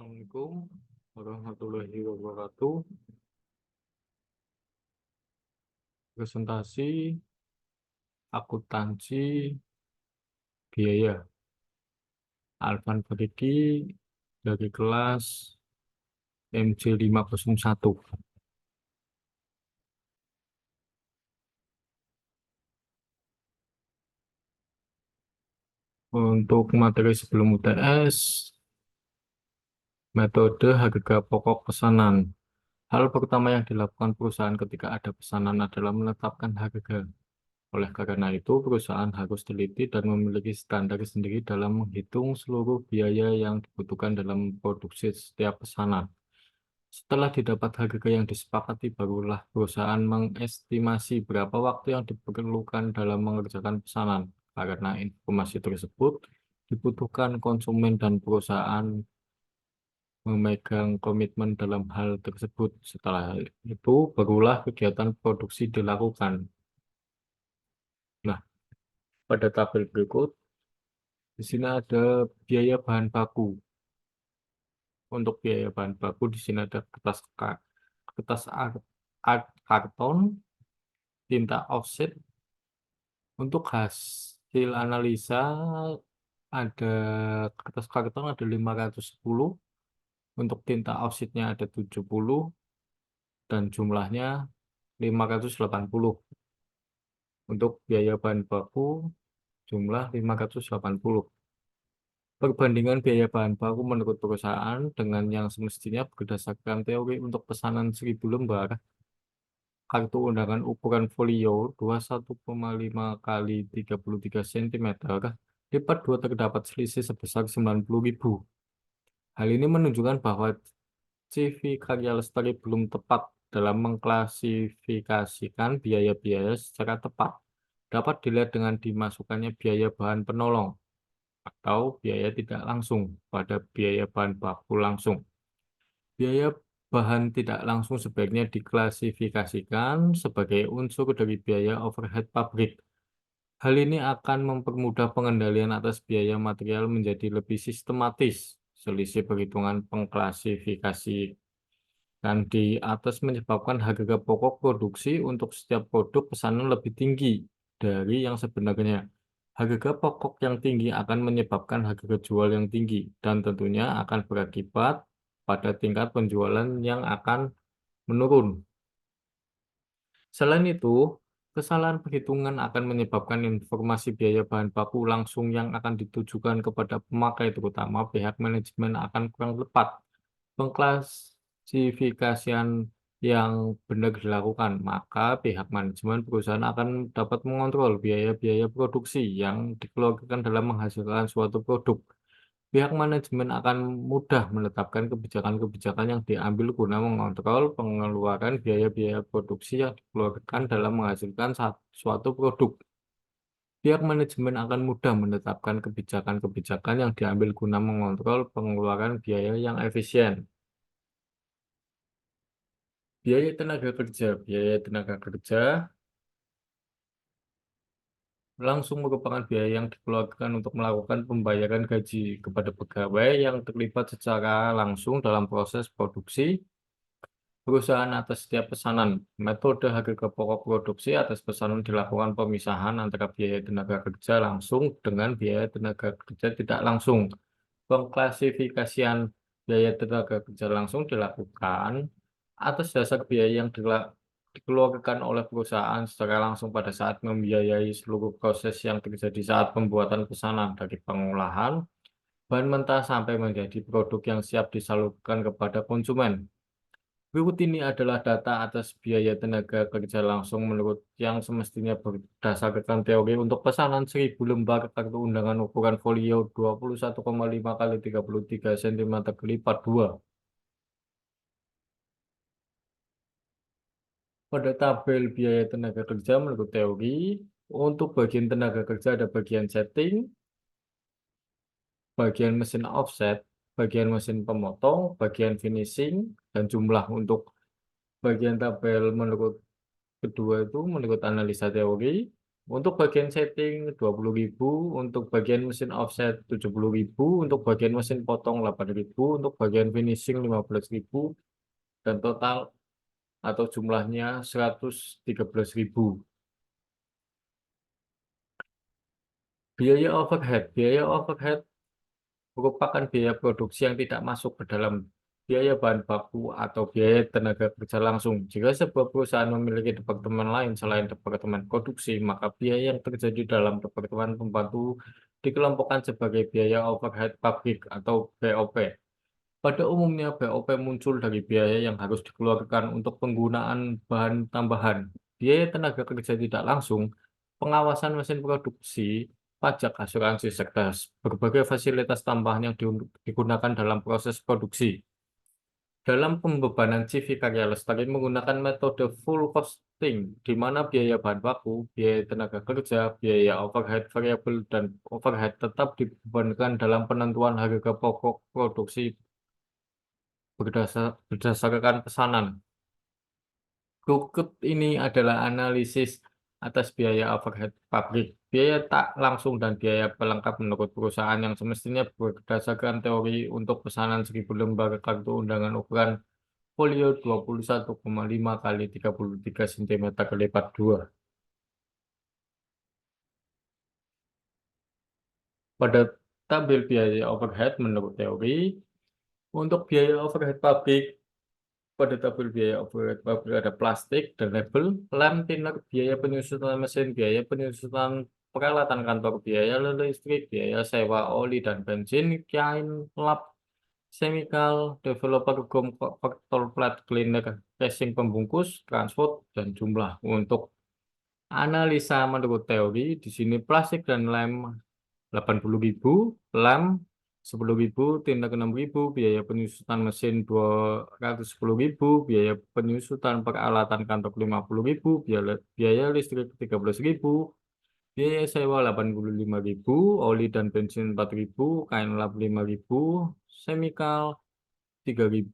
Assalamualaikum warahmatullahi wabarakatuh. Presentasi akuntansi biaya Alvan Faridi dari kelas MC501. Untuk materi sebelum UTS, metode harga pokok pesanan. Hal pertama yang dilakukan perusahaan ketika ada pesanan adalah menetapkan harga. Oleh karena itu, perusahaan harus teliti dan memiliki standar sendiri dalam menghitung seluruh biaya yang dibutuhkan dalam produksi setiap pesanan. Setelah didapat harga yang disepakati, barulah perusahaan mengestimasi berapa waktu yang diperlukan dalam mengerjakan pesanan. Karena informasi tersebut dibutuhkan konsumen dan perusahaan memegang komitmen dalam hal tersebut. Setelah itu, barulah kegiatan produksi dilakukan. Nah, pada tabel berikut, di sini ada biaya bahan baku. Untuk biaya bahan baku di sini ada kertas karton, tinta offset. Untuk hasil analisa ada kertas karton ada 510, untuk tinta offsetnya ada 70 dan jumlahnya 580. Untuk biaya bahan baku jumlah 580. Perbandingan biaya bahan baku menurut perusahaan dengan yang semestinya berdasarkan teori untuk pesanan 1000 lembar kartu undangan ukuran folio 21,5 kali 33 cm lipat 2 terdapat selisih sebesar 90.000. Hal ini menunjukkan bahwa CV Karya Lestari belum tepat dalam mengklasifikasikan biaya-biaya secara tepat. Dapat dilihat dengan dimasukkannya biaya bahan penolong atau biaya tidak langsung pada biaya bahan baku langsung. Biaya bahan tidak langsung sebaiknya diklasifikasikan sebagai unsur dari biaya overhead pabrik. Hal ini akan mempermudah pengendalian atas biaya material menjadi lebih sistematis. Selisih perhitungan pengklasifikasi dan di atas menyebabkan harga pokok produksi untuk setiap produk pesanan lebih tinggi dari yang sebenarnya. Harga pokok yang tinggi akan menyebabkan harga jual yang tinggi dan tentunya akan berakibat pada tingkat penjualan yang akan menurun. Selain itu, kesalahan perhitungan akan menyebabkan informasi biaya bahan baku langsung yang akan ditujukan kepada pemakai, terutama pihak manajemen, akan kurang tepat. Pengklasifikasian yang benar dilakukan, maka pihak manajemen perusahaan akan dapat mengontrol biaya-biaya produksi yang dikeluarkan dalam menghasilkan suatu produk. Pihak manajemen akan mudah menetapkan kebijakan-kebijakan yang diambil guna mengontrol pengeluaran biaya-biaya produksi yang dikeluarkan dalam menghasilkan suatu produk. Pihak manajemen akan mudah menetapkan kebijakan-kebijakan yang diambil guna mengontrol pengeluaran biaya yang efisien. Biaya tenaga kerja. Biaya tenaga kerja langsung merupakan biaya yang dikeluarkan untuk melakukan pembayaran gaji kepada pegawai yang terlibat secara langsung dalam proses produksi perusahaan atas setiap pesanan. Metode harga pokok produksi atas pesanan dilakukan pemisahan antara biaya tenaga kerja langsung dengan biaya tenaga kerja tidak langsung. Pengklasifikasian biaya tenaga kerja langsung dilakukan atas dasar biaya yang dikeluarkan oleh perusahaan secara langsung pada saat membiayai seluruh proses yang terjadi saat pembuatan pesanan dari pengolahan bahan mentah sampai menjadi produk yang siap disalurkan kepada konsumen. Berikut ini adalah data atas biaya tenaga kerja langsung menurut yang semestinya berdasarkan teori untuk pesanan 1000 lembar kartu undangan ukuran folio 21,5 kali 33 cm lipat 2. Pada tabel biaya tenaga kerja menurut teori, untuk bagian tenaga kerja ada bagian setting, bagian mesin offset, bagian mesin pemotong, bagian finishing, dan jumlah. Untuk bagian tabel menurut kedua itu menurut analisa teori, Untuk bagian setting 20.000, untuk bagian mesin offset 70.000, untuk bagian mesin potong 8.000, untuk bagian finishing 15.000, dan total atau jumlahnya 113.000. Biaya overhead merupakan biaya produksi yang tidak masuk ke dalam biaya bahan baku atau biaya tenaga kerja langsung. Jika sebuah perusahaan memiliki departemen lain selain departemen produksi, maka biaya yang terjadi dalam departemen pembantu dikelompokkan sebagai biaya overhead pabrik atau BOP. Pada umumnya, BOP muncul dari biaya yang harus dikeluarkan untuk penggunaan bahan tambahan, biaya tenaga kerja tidak langsung, pengawasan mesin produksi, pajak, asuransi, serta berbagai fasilitas tambahan yang digunakan dalam proses produksi. Dalam pembebanan CV Karya Lestari menggunakan metode full costing, di mana biaya bahan baku, biaya tenaga kerja, biaya overhead variabel, dan overhead tetap dibebankan dalam penentuan harga pokok produksi berdasarkan pesanan. Berikut ini adalah analisis atas biaya overhead pabrik, biaya tak langsung dan biaya pelengkap menurut perusahaan yang semestinya berdasarkan teori untuk pesanan 1.000 lembar kartu undangan ukuran folio 21,5 kali 33 cm lipat 2. Pada tabel biaya overhead menurut teori, untuk biaya overhead pabrik pada tabel biaya overhead pabrik ada plastik dan label, lem, thinner, biaya penyusutan mesin, biaya penyusutan peralatan kantor, biaya listrik, biaya sewa oli dan bensin, kain lap, chemical, developer gum, faktor plat cleaner, casing pembungkus, transport, dan jumlah. Untuk analisa menurut teori, di sini plastik dan lem 80.000, lem 10.000, tindak 6.000, biaya penyusutan mesin 210.000, biaya penyusutan peralatan kantor 50.000, biaya listrik 13.000, biaya sewa 85.000, oli dan bensin 4.000, kain lap 5.000, chemical 3.000,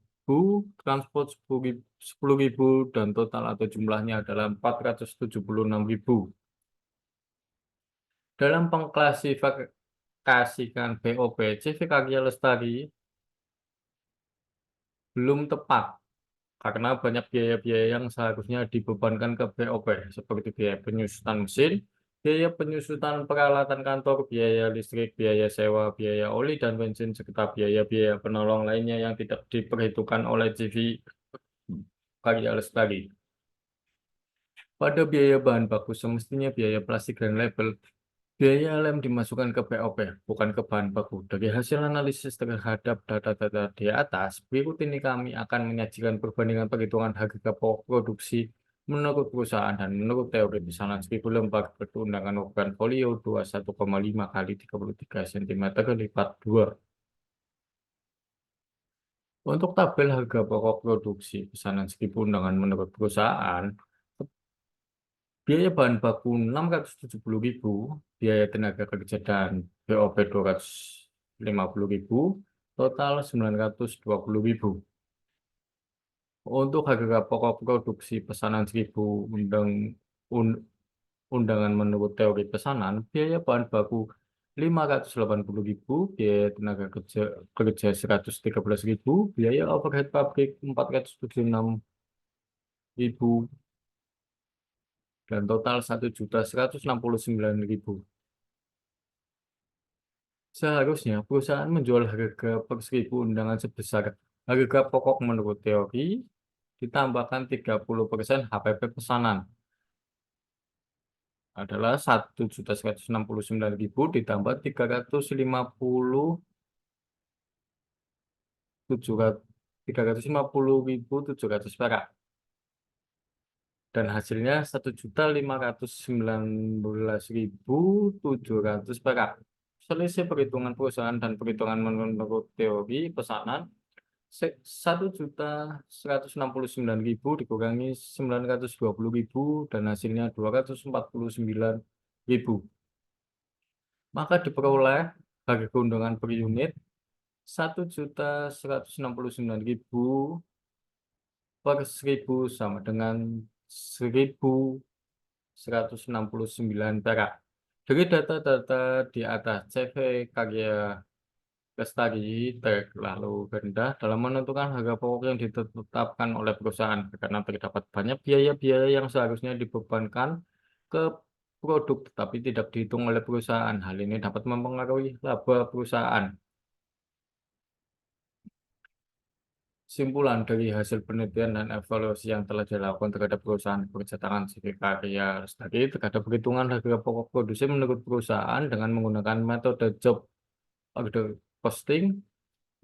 transport 10.000, dan total atau jumlahnya adalah 476.000. Dalam pengklasifikasikan BOP, CV Karya Lestari belum tepat karena banyak biaya-biaya yang seharusnya dibebankan ke BOP, seperti biaya penyusutan mesin, biaya penyusutan peralatan kantor, biaya listrik, biaya sewa, biaya oli dan bensin, serta biaya-biaya penolong lainnya yang tidak diperhitungkan oleh CV Karya Lestari. Pada biaya bahan baku semestinya biaya plastik dan label, biaya lem dimasukkan ke BOP, bukan ke bahan baku. Dari hasil analisis terhadap data-data di atas, berikut ini kami akan menyajikan perbandingan perhitungan harga pokok produksi menurut perusahaan dan menurut teori pesanan 1.000 lembar berundangan ukuran folio 21,5 kali 33 cm lipat 2. Untuk tabel harga pokok produksi pesanan 1.000 undangan menurut perusahaan, biaya bahan baku 670.000, biaya tenaga kerja dan BOP 250.000, total 920.000. Untuk harga pokok produksi pesanan 1.000 un- undangan menurut teori pesanan, biaya bahan baku 580.000, biaya tenaga kerja 113.000, biaya overhead pabrik 476.000, dan total 1.169.000. Seharusnya perusahaan menjual harga per 1.000 undangan sebesar harga pokok menurut teori ditambahkan 30% HPP pesanan adalah 1.169.000 ditambah 350.700 perak, dan hasilnya 1.519.700 perak. Selisih perhitungan perusahaan dan perhitungan menurut teori pesanan 1.169.000 dikurangi 920.000 dan hasilnya 249.000. Maka diperoleh harga keuntungan per unit 1.169.000 per 1.000 sama dengan 1.000 169 perak. Dari data-data di atas, CV karya Lestari terlalu rendah dalam menentukan harga pokok yang ditetapkan oleh perusahaan karena terdapat banyak biaya-biaya yang seharusnya dibebankan ke produk tetapi tidak dihitung oleh perusahaan. Hal ini dapat mempengaruhi laba perusahaan. Simpulan dari hasil penelitian dan evaluasi yang telah dilakukan terhadap perusahaan percetakan CV karya Lestari terhadap perhitungan harga pokok produksi menurut perusahaan dengan menggunakan metode job order costing,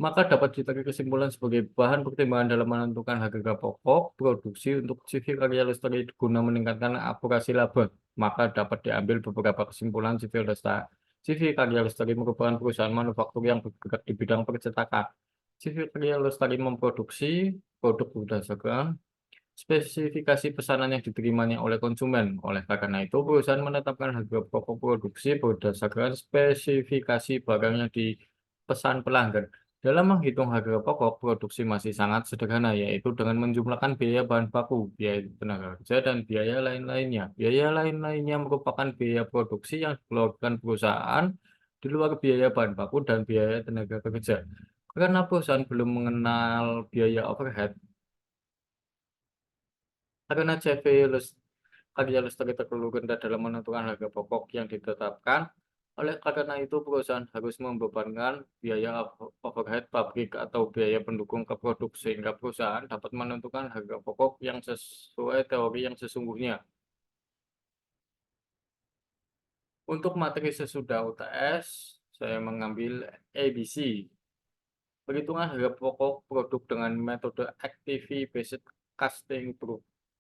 maka dapat ditarik kesimpulan sebagai bahan pertimbangan dalam menentukan harga pokok produksi untuk CV karya Lestari guna meningkatkan akurasi laba. Maka dapat diambil beberapa kesimpulan. CV karya Lestari merupakan perusahaan manufaktur yang bergerak di bidang percetakan. CV karya Lestari memproduksi produk berdasarkan spesifikasi pesanan yang diterimanya oleh konsumen. Oleh karena itu, perusahaan menetapkan harga pokok produksi berdasarkan spesifikasi barang yang dipesan pelanggan. Dalam menghitung harga pokok produksi masih sangat sederhana, yaitu dengan menjumlahkan biaya bahan baku, biaya tenaga kerja, dan biaya lain-lainnya. Biaya lain-lainnya merupakan biaya produksi yang dikeluarkan perusahaan di luar biaya bahan baku dan biaya tenaga kerja. Karena perusahaan belum mengenal biaya overhead, karena karya Lestari terlalu rendah dalam menentukan harga pokok yang ditetapkan. Oleh karena itu, perusahaan harus membebankan biaya overhead pabrik atau biaya pendukung ke produk sehingga perusahaan dapat menentukan harga pokok yang sesuai teori yang sesungguhnya. Untuk materi sesudah UTS, saya mengambil ABC. Perhitungan harga pokok produk dengan metode Activity Based Costing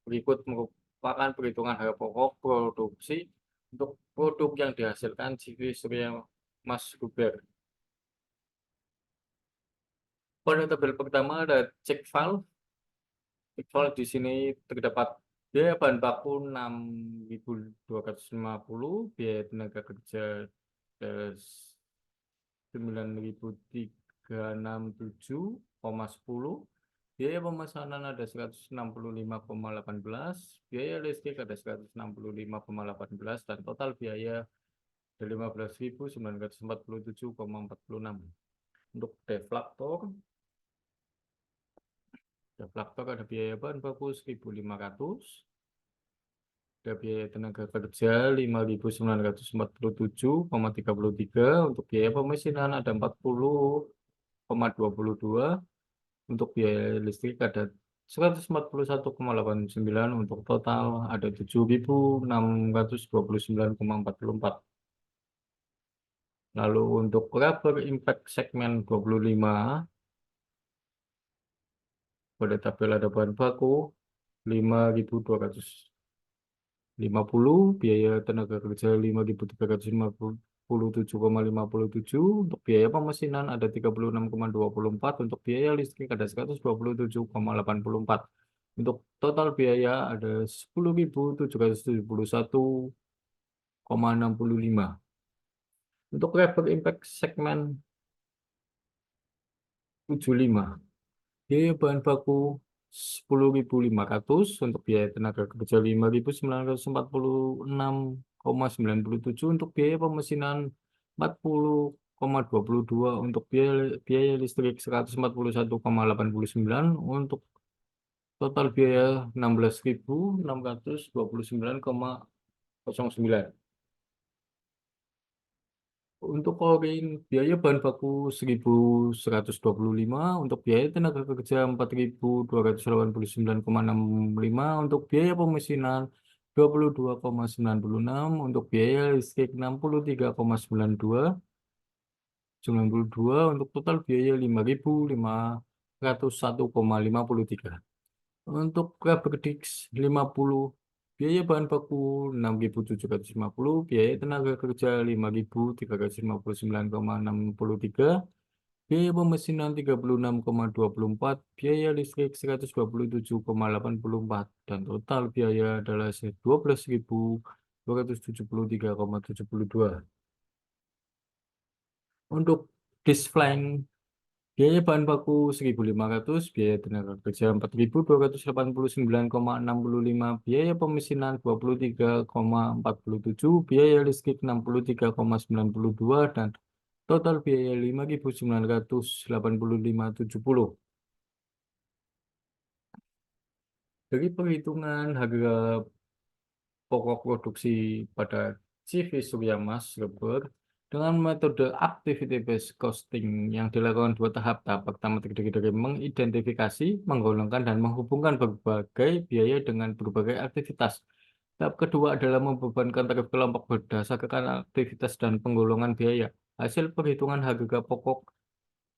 berikut merupakan perhitungan harga pokok produksi untuk produk yang dihasilkan CV Surya Mas Huber. Pada tabel pertama ada check valve. Check valve di sini terdapat biaya bahan baku 6.250, biaya tenaga kerja 9.367,10, biaya pemesanan ada 165,18, biaya listrik ada 165,18, dan total biaya ada 15.947,46. Untuk deflaktor ada biaya bahan baku 1.500, ada biaya tenaga kerja 5.947,33, untuk biaya pemesinan ada 40,22, untuk biaya listrik ada 141,89, untuk total ada 7.629,44. Lalu untuk rubber impact segmen 25, pada tabel ada bahan baku 5.250, biaya tenaga kerja 5.357,57, untuk biaya pemesinan ada 36,24, untuk biaya listrik ada 127,84. Untuk total biaya ada 10.771,65. Untuk rubber impact segmen 75, biaya bahan baku 10.500, untuk biaya tenaga kerja 5.946,97, untuk biaya pemesinan 40,22, untuk biaya listrik 141,89, untuk total biaya 16.629,09. Untuk klorin, biaya bahan baku 1.125, untuk biaya tenaga kerja 4.289,65, untuk biaya pemesinan 22,96, untuk biaya listrik 63,92, untuk total biaya 5.501,53. Untuk rubber disc 50, biaya bahan baku 6.750, biaya tenaga kerja 5.359,63, biaya pemesinan 36,24, biaya listrik 127,84, dan total biaya adalah 12.273,72. Untuk disc flank Biaya bahan baku 1.500, biaya tenaga kerja 4.289,65, biaya pemesinan 23,47, biaya listrik 63,92, dan total biaya 5.985,70. Dari perhitungan harga pokok produksi pada CV Surya Mas Rubber dengan metode activity based costing yang dilakukan dua tahap. Tahap pertama terdiri dari mengidentifikasi, menggolongkan, dan menghubungkan berbagai biaya dengan berbagai aktivitas. Tahap kedua adalah membebankan tarif kelompok berdasarkan aktivitas dan penggolongan biaya. Hasil perhitungan harga pokok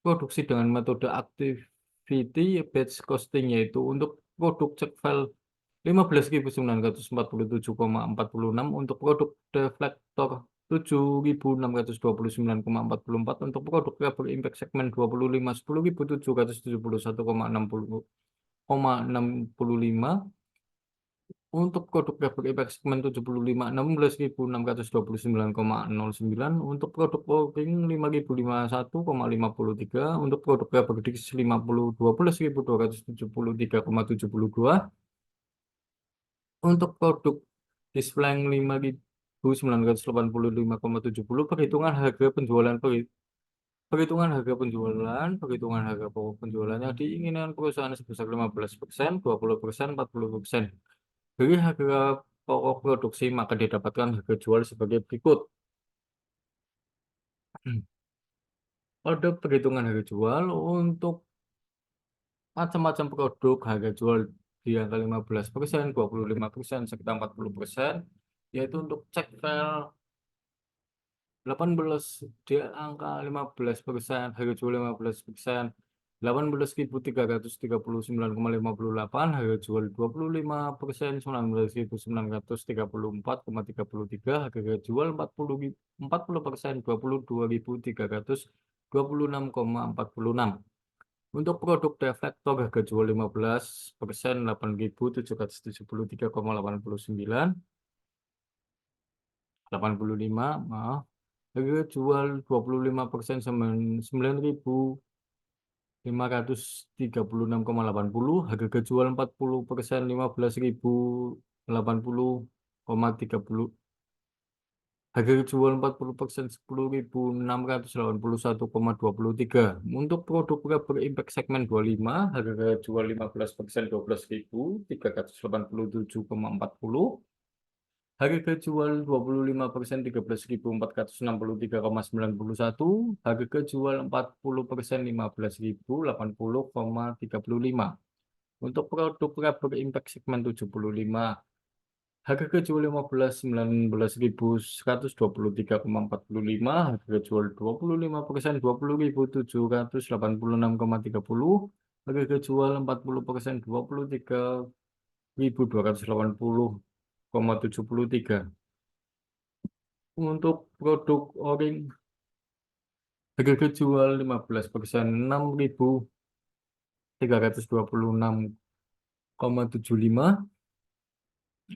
produksi dengan metode activity based costing yaitu untuk produk cek file 15.947,46, untuk produk deflektor 7.629,44, untuk produk rubber impact segmen 25 10.770,65, untuk produk rubber impact segmen 75 16.629,09, untuk produk o-ring 5.051,53, untuk produk rubber disc 50 12.273,72, untuk produk display 5.985,70. Perhitungan harga pokok penjualan yang diinginkan perusahaan sebesar 15%, 20%, 40%. Dari harga pokok produksi maka didapatkan harga jual sebagai berikut. Pada perhitungan harga jual untuk macam-macam produk, harga jual di angka 15%, 25%, serta 40%, yaitu untuk cek file 18 di angka 15%, harga jual 15%, 18.339,58, harga jual 25%, 19.934,33, harga jual 40%, 22.326,46. Untuk produk deflektor harga jual 15%, 8.773,89, 85, maaf. Harga jual 25%, 9.536,80, harga jual 40%, 15.080,30, harga jual 40%, 10.681,23. Untuk produk rubber impact segmen 25, harga jual 15%, 12.387,40, harga jual 25%, 13.463,91, harga jual 40%, 15.080,35. Untuk produk rubber impact segmen 75, harga jual 15, 19.123,45, harga jual 25%, 20.786,30, harga jual 40%, 23.280,73. Untuk produk o-ring, harga jual 15%, 6.326,75,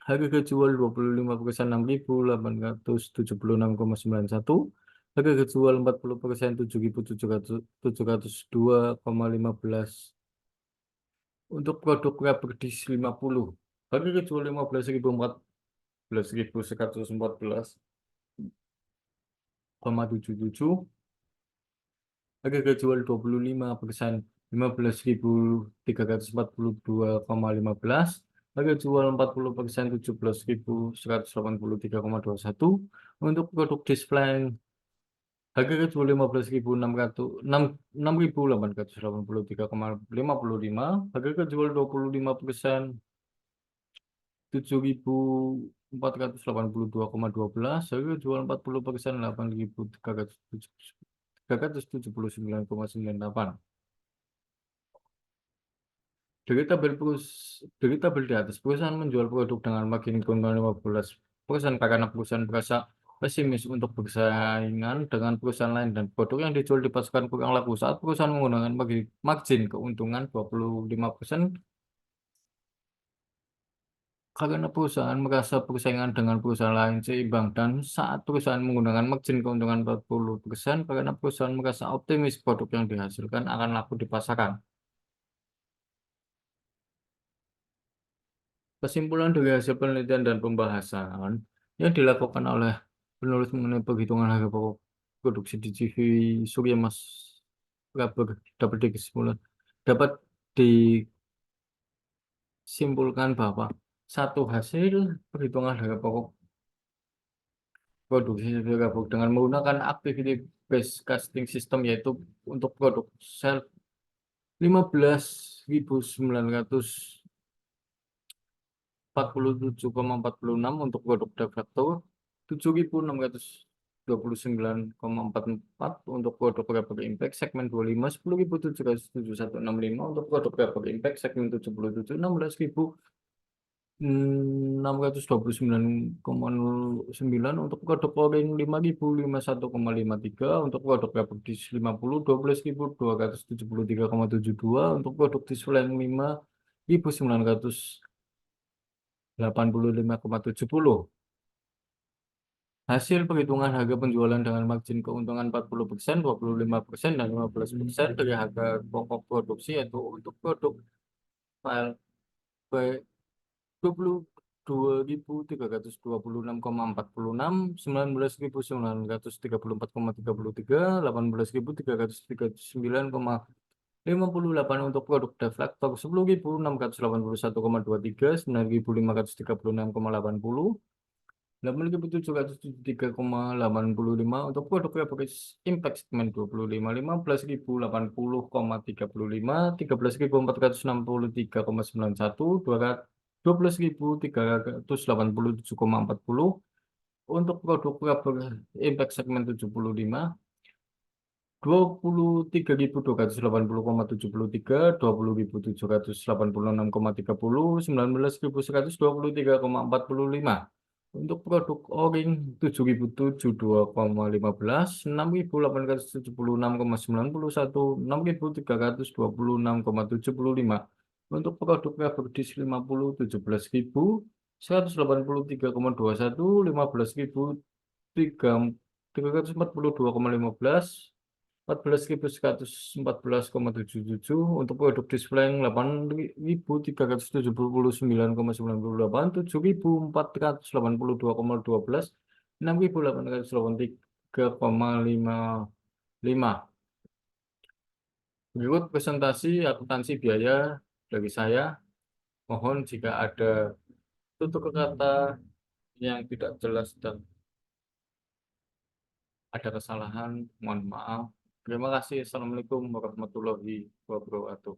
harga jual 25%, 6.876,91, harga jual 40%, 7.702,15. Untuk produk rubber disc 50, harga jual 15.114,77, harga jual 25%, 15.342,15, harga jual 40%, 17.183,21. Untuk produk display, harga jual 6.883,55, harga jual 25%, 7.482,12, harga jual 40%, 8.379,98. Dari tabel di atas, perusahaan menjual produk dengan margin keuntungan 15% karena perusahaan merasa pesimis untuk bersaingan dengan perusahaan lain dan produk yang dijual di pasaran kurang laku. Saat perusahaan menggunakan margin keuntungan 25%, Karena perusahaan merasa persaingan dengan perusahaan lain seimbang dan saat perusahaan menggunakan margin keuntungan 40% karena perusahaan merasa optimis produk yang dihasilkan akan laku di pasaran. Kesimpulan dari hasil penelitian dan pembahasan yang dilakukan oleh penulis mengenai perhitungan harga pokok produksi di CV Surya Mas Praber dapat disimpulkan bahwa satu hasil perhitungan harga pokok produksi CV Gabuk dengan menggunakan activity based costing system yaitu untuk produk sel 15.947,46 untuk produk de facto, 7.629,44 untuk produk Rapper Impact segmen 25, 10.771,65 untuk produk Rapper Impact segmen 77, 16.629,09 untuk produk Pouring 5.051,53 untuk produk Rapper Dis 50, 12.273,72 untuk produk Display 5.985,70. Hasil perhitungan harga penjualan dengan margin keuntungan 40%, 25%, dan 15% dari harga pokok produksi yaitu untuk produk file B 22.326,46, 19.934,33, 18.339,58 untuk produk deflektor 10.681,23, 9.536,80, 8.773,85 untuk produk Leverage Impact segmen 25, 15.080,35, 13.463,91, 12.387,40 untuk produk Leverage Impact segmen 75, 23.280,73, 20.786,30, 19.123,45 untuk produk O-ring 7.072,15, 6.876,91, 6.326,75 untuk produk Everdies 50, 17.183,21, 15.342,15, 14.114,77 untuk produk display 8.379,98, 7.482,12, 6.883,55. Berikut presentasi akuntansi biaya dari saya. Mohon jika ada tutur kata yang tidak jelas dan ada kesalahan, mohon maaf. Terima kasih. Assalamualaikum warahmatullahi wabarakatuh.